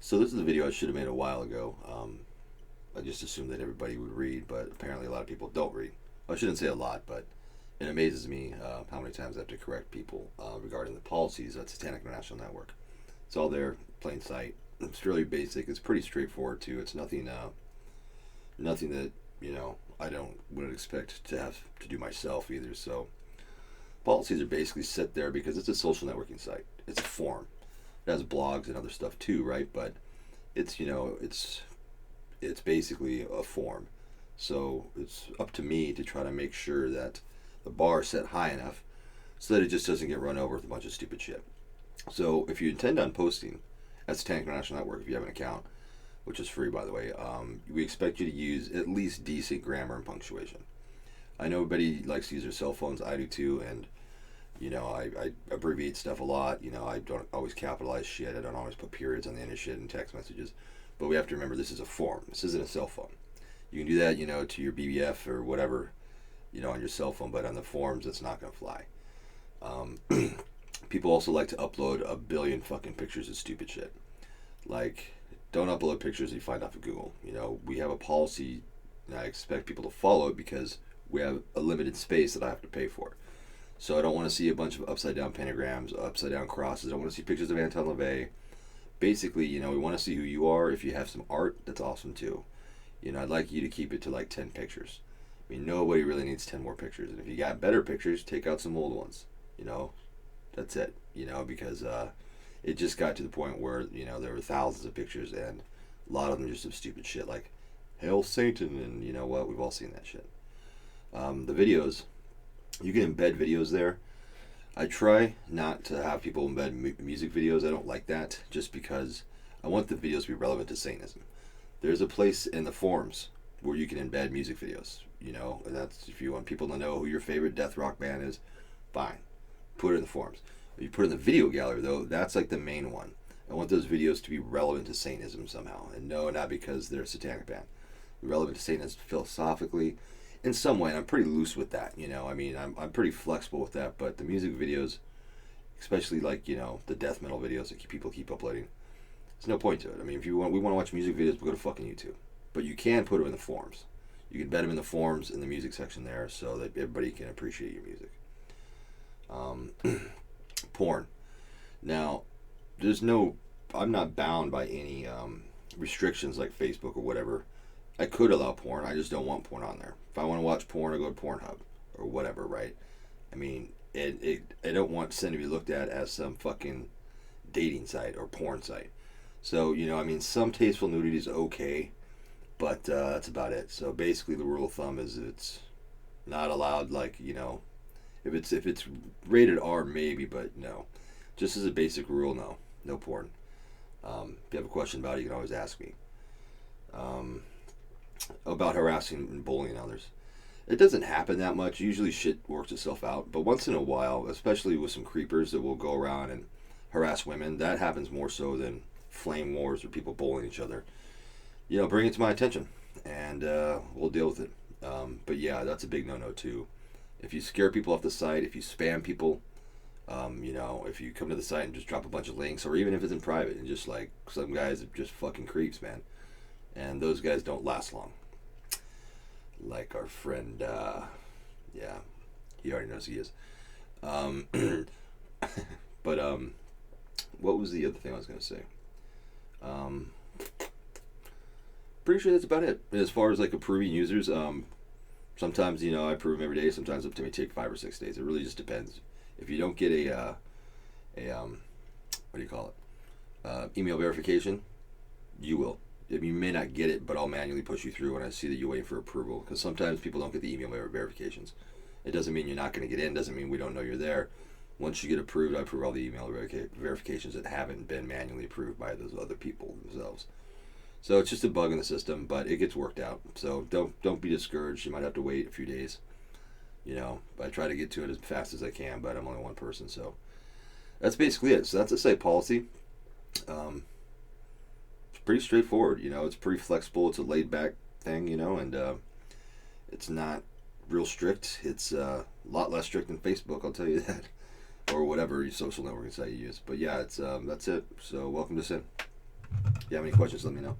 So this is a video I should have made a while ago. I just assumed that everybody would read, but apparently a lot of people don't read. I shouldn't say a lot, but it amazes me how many times I have to correct people regarding the policies of Satanic International Network. It's all there, plain sight. It's really basic. It's pretty straightforward too. It's nothing, nothing that I wouldn't expect to have to do myself either. So policies are basically set there because it's a social networking site. It's a forum. It has blogs and other stuff too, right? But it's it's basically a form. So it's up to me to try to make sure that the bar is set high enough so that it just doesn't get run over with a bunch of stupid shit. So if you intend on posting at Satanic International Network, if you have an account, which is free by the way, we expect you to use at least decent grammar and punctuation. I know everybody likes to use their cell phones. I do too, and I abbreviate stuff a lot. I don't always capitalize shit. I don't always put periods on the end of shit in text messages. But we have to remember this is a form. This isn't a cell phone. You can do that, to your BBF or whatever, on your cell phone, but on the forums, it's not going to fly. Um, People also like to upload a billion fucking pictures of stupid shit. Like, don't upload pictures you find off of Google. We have a policy, and I expect people to follow it because we have a limited space that I have to pay for. So I don't want to see a bunch of upside down pentagrams, upside down crosses. I don't want to see pictures of Anton LaVey. Basically, we want to see who you are. If you have some art, that's awesome too. I'd like you to keep it to like 10 pictures. I mean, nobody really needs 10 more pictures. And if you got better pictures, take out some old ones. That's it. Because it just got to the point where, there were thousands of pictures and a lot of them just of stupid shit like Hail Satan and you know what? We've all seen that shit. The videos, you can embed videos there. I try not to have people embed music videos. I don't like that just because I want the videos to be relevant to Satanism. There's a place in the forums where you can embed music videos, and that's if you want people to know who your favorite death rock band is, fine. Put it in the forums. If you put it in the video gallery, though, that's like the main one. I want those videos to be relevant to Satanism somehow. And no, not because they're a satanic band. Relevant to Satanism philosophically, in some way, and I'm pretty loose with that. I'm pretty flexible with that. But the music videos, especially like the death metal videos that people keep uploading, there's no point to it. I mean, if we want to watch music videos, we'll go to fucking YouTube. But you can put them in the forums. You can embed them in the forums in the music section there, so that everybody can appreciate your music. Porn. Now, I'm not bound by any restrictions like Facebook or whatever. I could allow porn. I just don't want porn on there. If I want to watch porn, I go to Pornhub or whatever, right? I mean, I don't want sin to be looked at as some fucking dating site or porn site. So, some tasteful nudity is okay, but that's about it. So basically the rule of thumb is it's not allowed, like, if it's rated R, maybe, but no. Just as a basic rule, no porn. If you have a question about it, you can always ask me. About harassing and bullying others. It doesn't happen that much. Usually shit works itself out. But once in a while, especially with some creepers that will go around and harass women, that happens more so than flame wars or people bullying each other. Bring it to my attention and we'll deal with it. But yeah, that's a big no-no too. If you scare people off the site, if you spam people, if you come to the site and just drop a bunch of links, or even if it's in private, and just like some guys are just fucking creeps, man. And those guys don't last long. Like our friend, yeah, he already knows who he is. But what was the other thing I was going to say? Pretty sure that's about it. As far as like approving users, sometimes I approve them every day. Sometimes it may take 5 or 6 days. It really just depends. If you don't get a what do you call it? Email verification, you will. You may not get it, but I'll manually push you through when I see that you're waiting for approval. Because sometimes people don't get the email verifications. It doesn't mean you're not going to get in. Doesn't mean we don't know you're there. Once you get approved, I approve all the email verifications that haven't been manually approved by those other people themselves. So it's just a bug in the system, but it gets worked out. So don't be discouraged. You might have to wait a few days. But I try to get to it as fast as I can, but I'm only one person, so that's basically it. So that's a site policy. It's pretty straightforward. It's pretty flexible. It's a laid back thing, and it's not real strict. It's a lot less strict than Facebook, I'll tell you that, or whatever social networking site you use. But yeah, it's that's it. So welcome to Sin. you have any questions, let me know.